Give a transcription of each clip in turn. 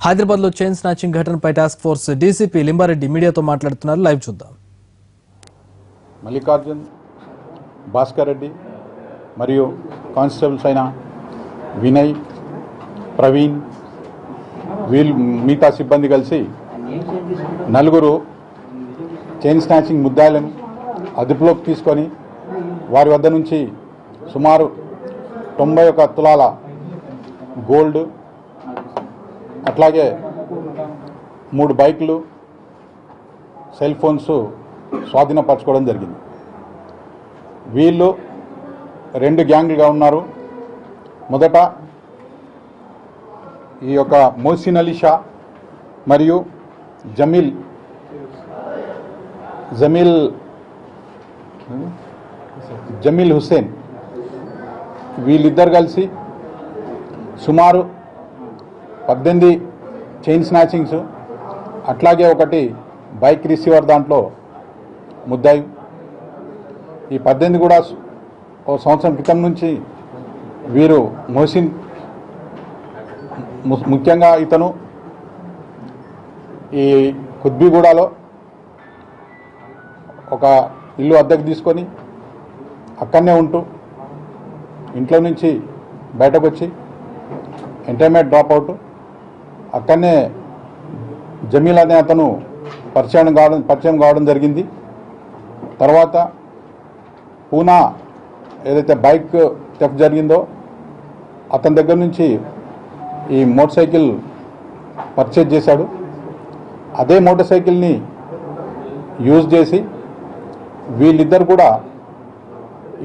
హైదరాబాద్ లో chain snatching ఘటనపై task force DCP Limba Reddy మీడియాతో మాట్లాడుతున్నారు. లైవ్ చూద్దాం. మల్లికార్జున్, భాస్కర్ రెడ్డి మరియు కానిస్టేబుల్స్ అయిన వినయ్, ప్రవీణ్, వీళ్ళు మిగతా సిబ్బంది కలిసి నలుగురు చైన్ స్నాచింగ్ ముద్దాయిలను అదుపులోకి తీసుకొని వారి వద్ద నుంచి సుమారు 91 తులాల గోల్డ్, అట్లాగే 3 బైకులు, సెల్ ఫోన్స్ స్వాధీనపరచుకోవడం జరిగింది. వీళ్ళు 2 గ్యాంగ్లుగా ఉన్నారు. మొదట ఈ యొక్క మోసిన్ అలీ షా మరియు జమీల్ హుస్సేన్, వీళ్ళిద్దరు కలిసి సుమారు 18 చైన్ స్నాచింగ్స్, అట్లాగే 1 బైక్ రిసీవర్ దాంట్లో ముద్దాయి. ఈ 18 కూడా ఓ సంవత్సరం క్రితం నుంచి వీరు మోసిన్, ముఖ్యంగా ఇతను ఈ కుత్బీగూడలో ఒక ఇల్లు అద్దెకు తీసుకొని అక్కడనే ఉంటూ ఇంట్లో నుంచి బయటకు వచ్చి ఇంటర్మీడియట్ డ్రాప్ అవుట్ అక్కడనే జమీల్ అనే అతను పరిచయం కావడం జరిగింది. తర్వాత పూనా ఏదైతే బైక్ థెఫ్ట్ జరిగిందో అతని దగ్గర నుంచి ఈ మోటార్ సైకిల్ పర్చేజ్ చేశాడు. అదే మోటార్ సైకిల్ని యూజ్ చేసి వీళ్ళిద్దరు కూడా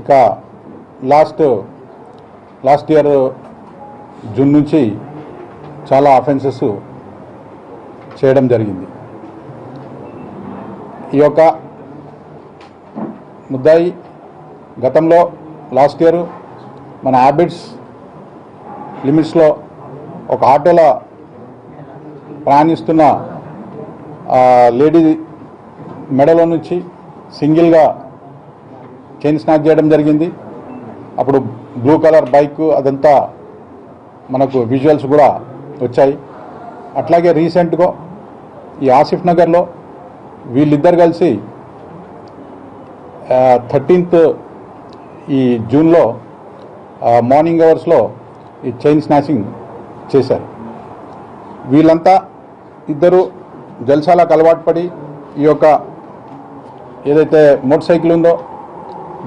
ఇక లాస్ట్ ఇయర్ జూన్ నుంచి చాలా అఫెన్సెస్ చేయడం జరిగింది. ఈ యొక్క ముద్దాయి గతంలో లాస్ట్ ఇయర్ మన హ్యాబిట్స్ లిమిట్స్లో ఒక ఆటోలో ప్రయాణిస్తున్న లేడీ మెడలో నుంచి సింగిల్గా చైన్ స్నాచ్ చేయడం జరిగింది. అప్పుడు బ్లూ కలర్ బైక్ అదంతా మనకు విజువల్స్ కూడా వచ్చాయి. అట్లాగే రీసెంట్గా ఈ ఆసిఫ్ నగర్లో వీళ్ళిద్దరు కలిసి 13th ఈ జూన్లో మార్నింగ్ అవర్స్లో ఈ చైన్ స్నాచింగ్ చేశారు. వీళ్ళంతా ఇద్దరు జల్సాలకు అలవాటు పడి ఈ యొక్క ఏదైతే మోటార్ సైకిల్ ఉందో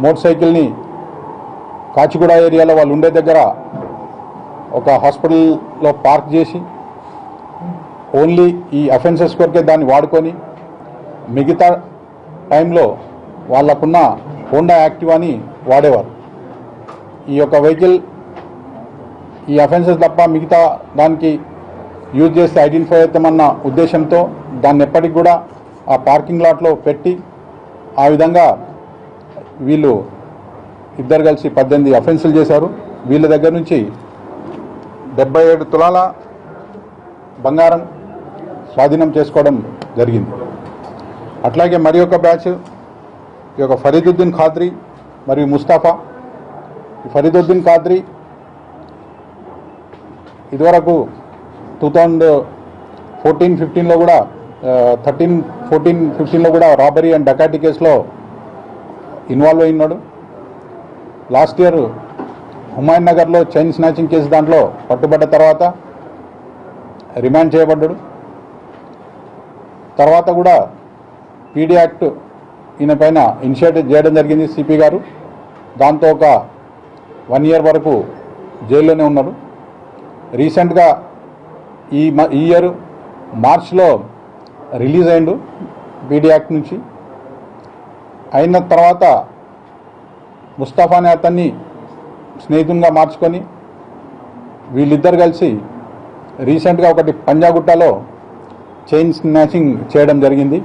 మోటార్ సైకిల్ని కాచిగూడ ఏరియాలో వాళ్ళు ఉండే దగ్గర ఒక హాస్పిటల్లో పార్క్ చేసి ఓన్లీ ఈ అఫెన్సెస్ కొరకే దాన్ని వాడుకొని మిగతా టైంలో వాళ్ళకున్న హోండా యాక్టివాని వాడేవారు. ఈ యొక్క వెహికల్ ఈ అఫెన్సెస్ తప్ప మిగతా దానికి యూజ్ చేస్తే ఐడెంటిఫై అవుతామన్న ఉద్దేశంతో దాన్ని ఎప్పటికి కూడా ఆ పార్కింగ్ లాట్లో పెట్టి ఆ విధంగా వీళ్ళు ఇద్దరు కలిసి 18 అఫెన్సులు చేశారు. వీళ్ళ దగ్గర నుంచి 77 తులాల బంగారం స్వాధీనం చేసుకోవడం జరిగింది. అట్లాగే మరి ఒక బ్యాచ్ ఈ యొక్క ఫరీదుద్దీన్ ఖాద్రీ మరియు ముస్తాఫా. ఈ ఫరీదుద్దీన్ ఖాద్రీ ఇదివరకు 2014-15లో కూడా 13-14-15లో కూడా రాబరీ అండ్ డకాటీ కేసులో ఇన్వాల్వ్ అయినాడు. లాస్ట్ ఇయర్ హుమాయూన్ నగర్లో చైన్ స్నాచింగ్ కేసు దాంట్లో పట్టుబడ్డ తర్వాత రిమాండ్ చేయబడ్డాడు. తర్వాత కూడా పీడీ యాక్ట్ ఈయన పైన ఇనిషియేటివ్ చేయడం జరిగింది సిపి గారు. దాంతో ఒక 1 year వరకు జైల్లోనే ఉన్నాడు. రీసెంట్గా ఈ ఇయర్ మార్చ్లో రిలీజ్ అయిండు పీడీ యాక్ట్ నుంచి. అయిన తర్వాత ముస్తాఫా అనే అతన్ని స్నేహితునిగా మార్చుకొని వీళ్ళిద్దరు కలిసి రీసెంట్గా ఒకటి పంజాగుట్టలో చైన్ స్నాచింగ్ చేయడం జరిగింది.